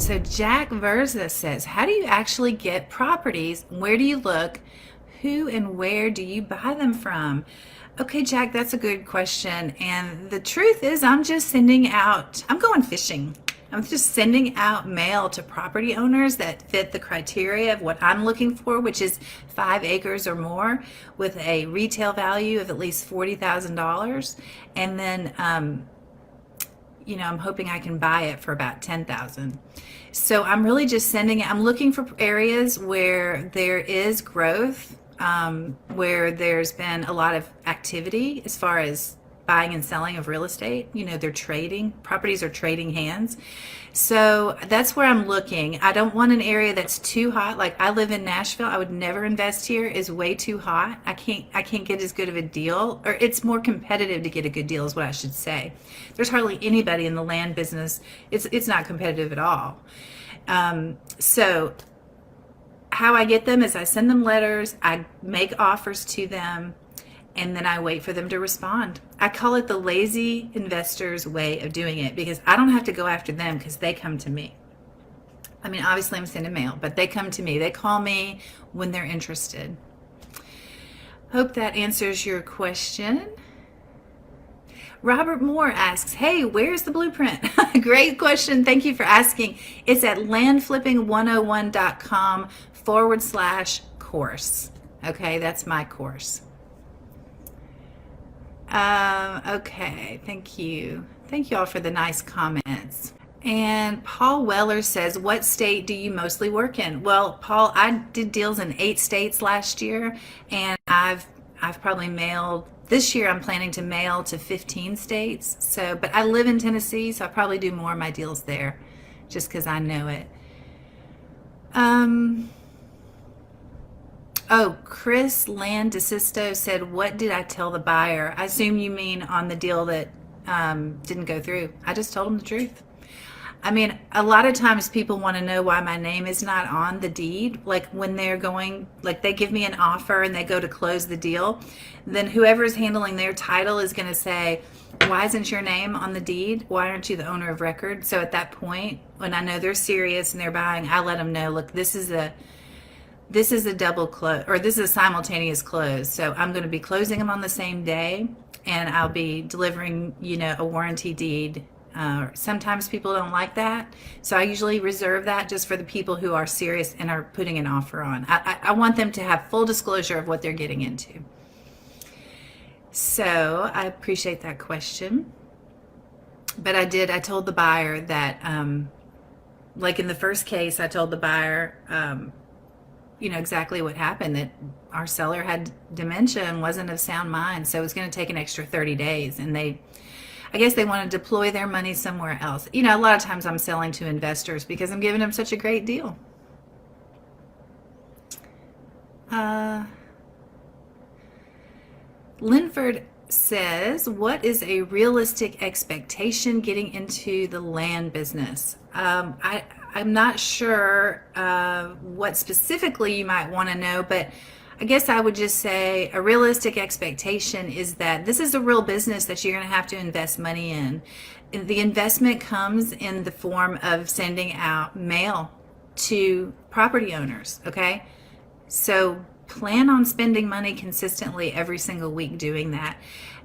So Jack Verza says, how do you actually get properties? Where do you look? Who and where do you buy them from? Okay, Jack, that's a good question. And the truth is, I'm going fishing. I'm just sending out mail to property owners that fit the criteria of what I'm looking for, which is 5 acres or more with a retail value of at least $40,000. And then, I'm hoping I can buy it for about 10,000. So I'm really just I'm looking for areas where there is growth, where there's been a lot of activity as far as buying and selling of real estate. They're trading, properties are trading hands. So that's where I'm looking. I don't want an area that's too hot. Like I live in Nashville. I would never invest here. It's way too hot. I can't get as good of a deal, or it's more competitive to get a good deal is what I should say. There's hardly anybody in the land business. It's not competitive at all. So how I get them is I send them letters, I make offers to them, and then I wait for them to respond. I call it the lazy investor's way of doing it because I don't have to go after them because they come to me. I mean, obviously I'm sending mail, but they come to me. They call me when they're interested. Hope that answers your question. Robert Moore asks, hey, where's the blueprint? Great question. Thank you for asking. It's at landflipping101.com/course. Okay, that's my course. Okay, thank you. Thank you all for the nice comments. And Paul Weller says, what state do you mostly work in? Well, Paul, I did deals in 8 states last year, and I've probably mailed, this year I'm planning to mail to 15 states. So, but I live in Tennessee, so I probably do more of my deals there just because I know it. Oh, Chris Landesisto said, what did I tell the buyer? I assume you mean on the deal that didn't go through. I just told them the truth. I mean, a lot of times people want to know why my name is not on the deed. Like when they're going, like they give me an offer and they go to close the deal, then whoever's handling their title is going to say, why isn't your name on the deed? Why aren't you the owner of record? So at that point, when I know they're serious and they're buying, I let them know, look, this is a double close, or this is a simultaneous close. So I'm going to be closing them on the same day, and I'll be delivering, a warranty deed. Sometimes people don't like that, so I usually reserve that just for the people who are serious and are putting an offer on. I want them to have full disclosure of what they're getting into. So I appreciate that question. But I told the buyer that, like in the first case, I told the buyer, exactly what happened, that our seller had dementia and wasn't of sound mind. So it was going to take an extra 30 days. And I guess they want to deploy their money somewhere else. A lot of times I'm selling to investors because I'm giving them such a great deal. Linford says, what is a realistic expectation getting into the land business? I'm not sure what specifically you might want to know, but I guess I would just say a realistic expectation is that this is a real business that you're going to have to invest money in. The investment comes in the form of sending out mail to property owners, okay? So plan on spending money consistently every single week doing that.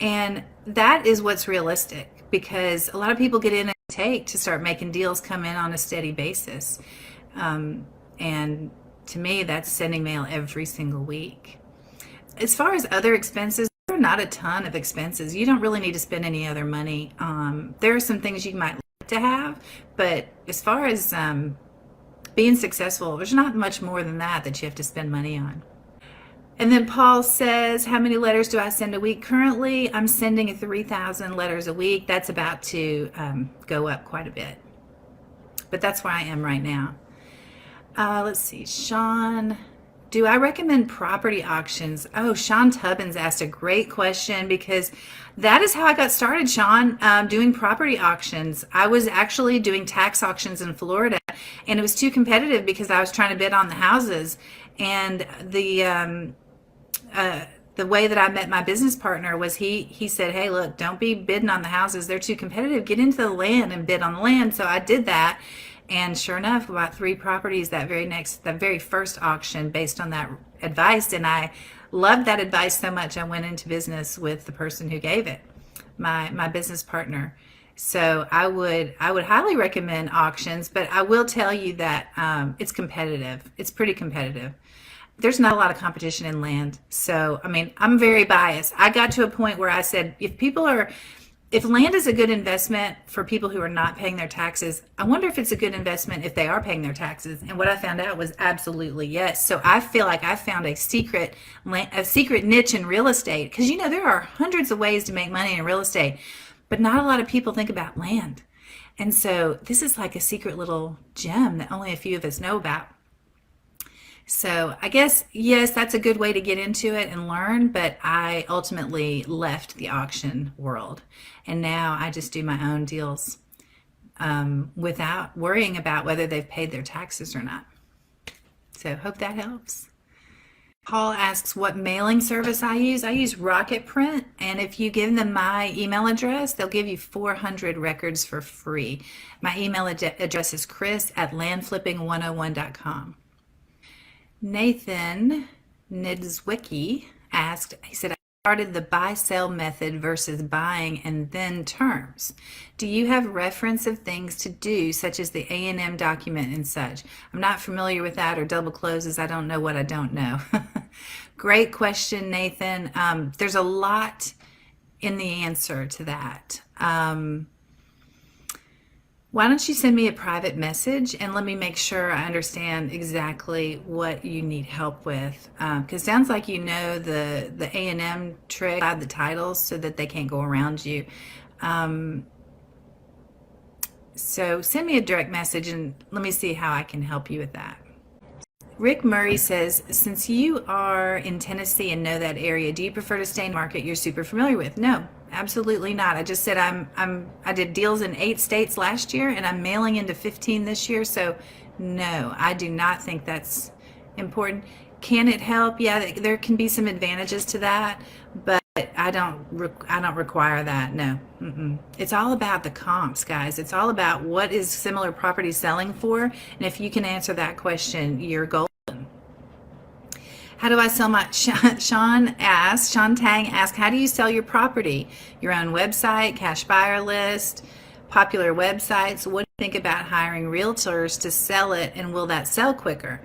And that is what's realistic, because a lot of people get in and take to start making deals come in on a steady basis. And to me, that's sending mail every single week. As far as other expenses, there are not a ton of expenses. You don't really need to spend any other money. There are some things you might like to have, but as far as being successful, there's not much more than that you have to spend money on. And then Paul says, how many letters do I send a week? Currently, I'm sending 3,000 letters a week. That's about to go up quite a bit. But that's where I am right now. Let's see, Sean, do I recommend property auctions? Oh, Sean Tubbins asked a great question, because that is how I got started, Sean, doing property auctions. I was actually doing tax auctions in Florida, and it was too competitive because I was trying to bid on the houses. And the way that I met my business partner was he said, hey, look, don't be bidding on the houses. They're too competitive. Get into the land and bid on the land. So I did that. And sure enough, bought 3 properties that very first auction based on that advice. And I loved that advice so much, I went into business with the person who gave it, my business partner. So I would highly recommend auctions, but I will tell you that it's competitive. It's pretty competitive. There's not a lot of competition in land. So, I mean, I'm very biased. I got to a point where I said, if land is a good investment for people who are not paying their taxes, I wonder if it's a good investment if they are paying their taxes. And what I found out was absolutely yes. So I feel like I found a secret niche in real estate, because there are hundreds of ways to make money in real estate, but not a lot of people think about land. And so this is like a secret little gem that only a few of us know about. So I guess, yes, that's a good way to get into it and learn, but I ultimately left the auction world. And now I just do my own deals without worrying about whether they've paid their taxes or not. So hope that helps. Paul asks what mailing service I use. I use Rocket Print, and if you give them my email address, they'll give you 400 records for free. My email address is chris@landflipping101.com. Nathan Nidzwicki asked, he said, I started the buy-sell method versus buying and then terms. Do you have reference of things to do, such as the A&M document and such? I'm not familiar with that, or double closes. I don't know what I don't know. Great question, Nathan. There's a lot in the answer to that. Why don't you send me a private message and let me make sure I understand exactly what you need help with? Because it sounds like you know the A&M trick, add the titles so that they can't go around you. So send me a direct message and let me see how I can help you with that. Rick Murray says, since you are in Tennessee and know that area, do you prefer to stay in a market you're super familiar with? No, absolutely not. I just said I did deals in 8 states last year and I'm mailing into 15 this year. So no, I do not think that's important. Can it help? Yeah, there can be some advantages to that, but I don't require that. No. It's all about the comps, guys. It's all about what is similar property selling for. And if you can answer that question, you're golden. How do I sell my, Sean Tang asked, how do you sell your property? Your own website, cash buyer list, popular websites? What do you think about hiring realtors to sell it, and will that sell quicker?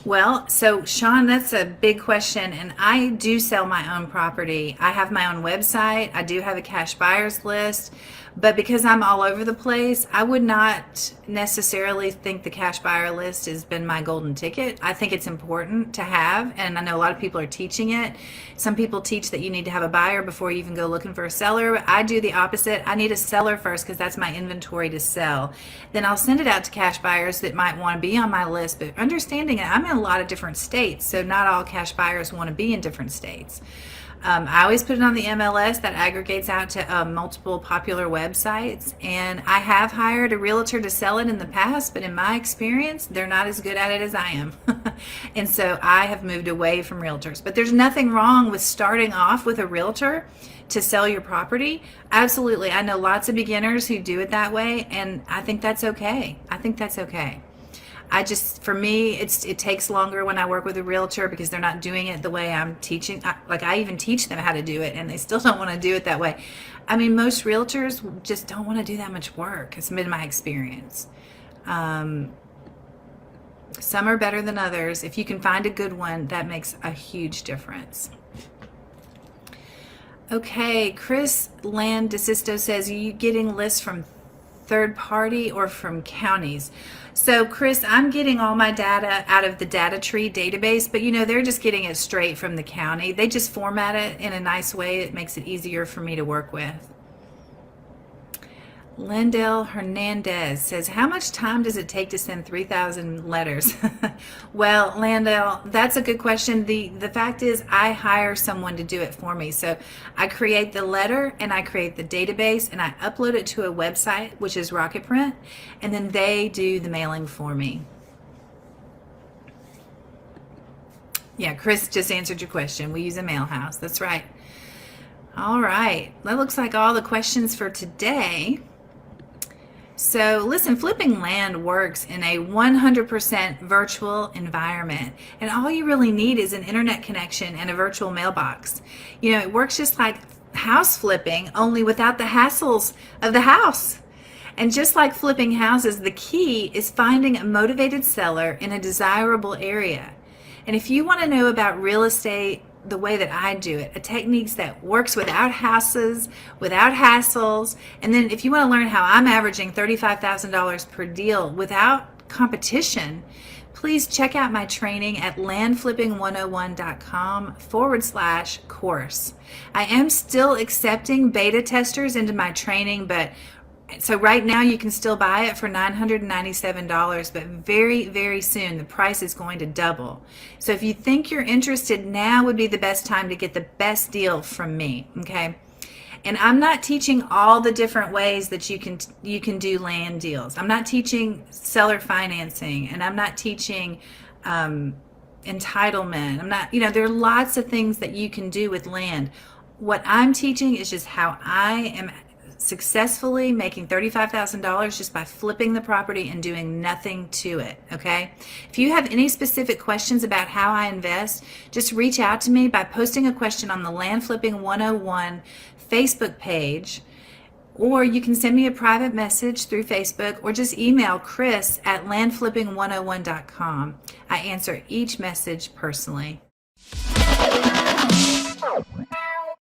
Well, so Sean, that's a big question, and I do sell my own property. I have my own website. I do have a cash buyers list, but because I'm all over the place, I would not necessarily think the cash buyer list has been my golden ticket. I think it's important to have, and I know a lot of people are teaching it. Some people teach that you need to have a buyer before you even go looking for a seller. I do the opposite. I need a seller first because that's my inventory to sell. Then I'll send it out to cash buyers that might want to be on my list, but understanding it, I'm in a lot of different states, so not all cash buyers want to be in different states. I always put it on the MLS that aggregates out to multiple popular websites, and I have hired a realtor to sell it in the past, but in my experience, they're not as good at it as I am. And so I have moved away from realtors. But there's nothing wrong with starting off with a realtor to sell your property. Absolutely. I know lots of beginners who do it that way, and I think that's okay. For me, it takes longer when I work with a realtor because they're not doing it the way I'm teaching. I even teach them how to do it, and they still don't want to do it that way. I mean, most realtors just don't want to do that much work. It's been my experience. Some are better than others. If you can find a good one, that makes a huge difference. Okay, Chris Land DeSisto says, are you getting lists from third party or from counties? So Chris, I'm getting all my data out of the DataTree database, but they're just getting it straight from the county. They just format it in a nice way. It makes it easier for me to work with. Lindell Hernandez says, how much time does it take to send 3,000 letters? Well, Landell, that's a good question. The fact is I hire someone to do it for me. So I create the letter and I create the database and I upload it to a website, which is Rocket Print, and then they do the mailing for me. Yeah, Chris just answered your question. We use a mail house. That's right. All right. That looks like all the questions for today. So, listen, flipping land works in a 100% virtual environment, and all you really need is an internet connection and a virtual mailbox. You know, it works just like house flipping, only without the hassles of the house. And just like flipping houses, the key is finding a motivated seller in a desirable area. And if you want to know about real estate the way that I do it, a techniques that works without houses, without hassles, and then if you want to learn how I'm averaging $35,000 per deal without competition, please check out my training at landflipping101.com/course. I am still accepting beta testers into my training, but so right now you can still buy it for $997, but very, very soon the price is going to double. So if you think you're interested, now would be the best time to get the best deal from me, okay? And I'm not teaching all the different ways that you can do land deals. I'm not teaching seller financing, and I'm not teaching entitlement. I'm not, there are lots of things that you can do with land. What I'm teaching is just how I am successfully making $35,000 just by flipping the property and doing nothing to it, okay? If you have any specific questions about how I invest, just reach out to me by posting a question on the Land Flipping 101 Facebook page, or you can send me a private message through Facebook, or just email Chris at landflipping101.com. I answer each message personally.